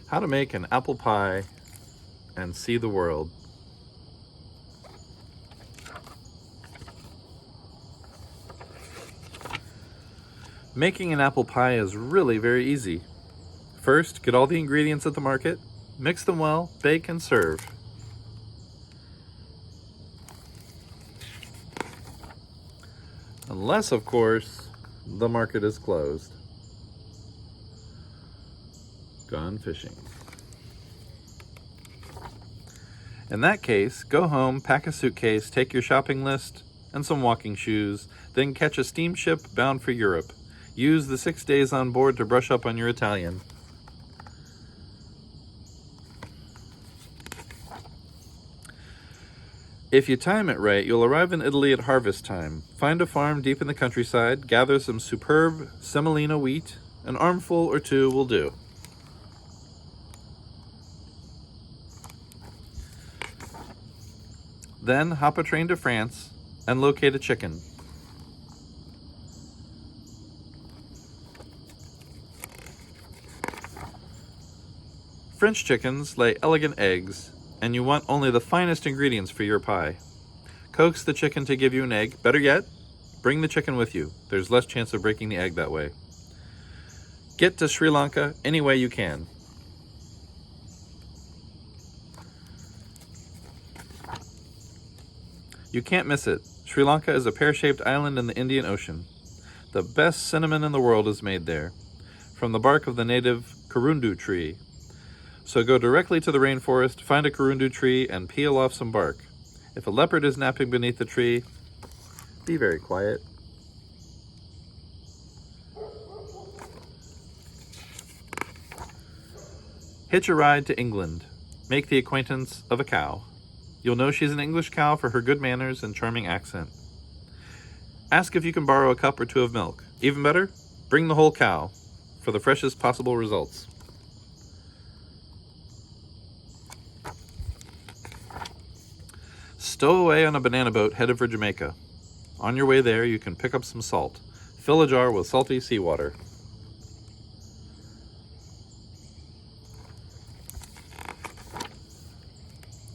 How to make an apple pie and see the world. Making an apple pie is really very easy. First, get all the ingredients at the market, mix them well, bake and serve. Unless, of course, the market is closed. Gone fishing. In that case, go home, pack a suitcase, take your shopping list and some walking shoes, then catch a steamship bound for Europe. Use the 6 days on board to brush up on your Italian. If you time it right, you'll arrive in Italy at harvest time. Find a farm deep in the countryside, gather some superb semolina wheat. An armful or two will do. Then hop a train to France and locate a chicken. French chickens lay elegant eggs, and you want only the finest ingredients for your pie. Coax the chicken to give you an egg. Better yet, bring the chicken with you. There's less chance of breaking the egg that way. Get to Sri Lanka any way you can. You can't miss it. Sri Lanka is a pear-shaped island in the Indian Ocean. The best cinnamon in the world is made there, from the bark of the native karundu tree. So go directly to the rainforest, find a karundu tree, and peel off some bark. If a leopard is napping beneath the tree, be very quiet. Hitch a ride to England. Make the acquaintance of a cow. You'll know she's an English cow for her good manners and charming accent. Ask if you can borrow a cup or two of milk. Even better, bring the whole cow for the freshest possible results. Stow away on a banana boat headed for Jamaica. On your way there, you can pick up some salt. Fill a jar with salty seawater.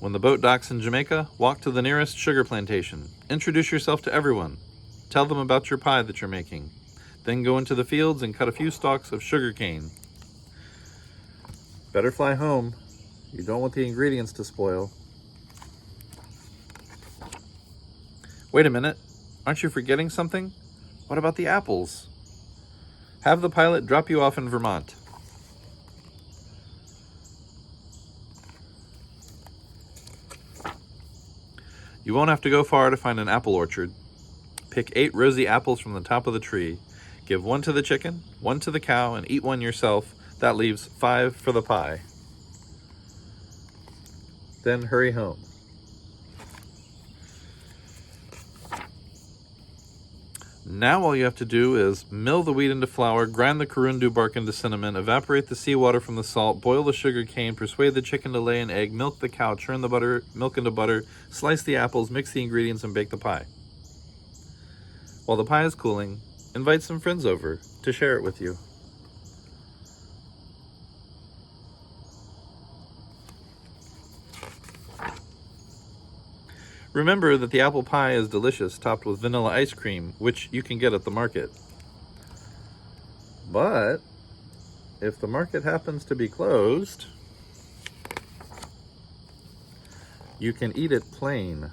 When the boat docks in Jamaica, walk to the nearest sugar plantation. Introduce yourself to everyone. Tell them about your pie that you're making. Then go into the fields and cut a few stalks of sugar cane. Better fly home. You don't want the ingredients to spoil. Wait a minute, aren't you forgetting something? What about the apples? Have the pilot drop you off in Vermont. You won't have to go far to find an apple orchard. Pick 8 rosy apples from the top of the tree. Give 1 to the chicken, 1 to the cow, and eat 1 yourself. That leaves 5 for the pie. Then hurry home. Now all you have to do is mill the wheat into flour, grind the karundu bark into cinnamon, evaporate the seawater from the salt, boil the sugar cane, persuade the chicken to lay an egg, milk the cow, churn the milk into butter, slice the apples, mix the ingredients, and bake the pie. While the pie is cooling, invite some friends over to share it with you. Remember that the apple pie is delicious, topped with vanilla ice cream, which you can get at the market. But if the market happens to be closed, you can eat it plain.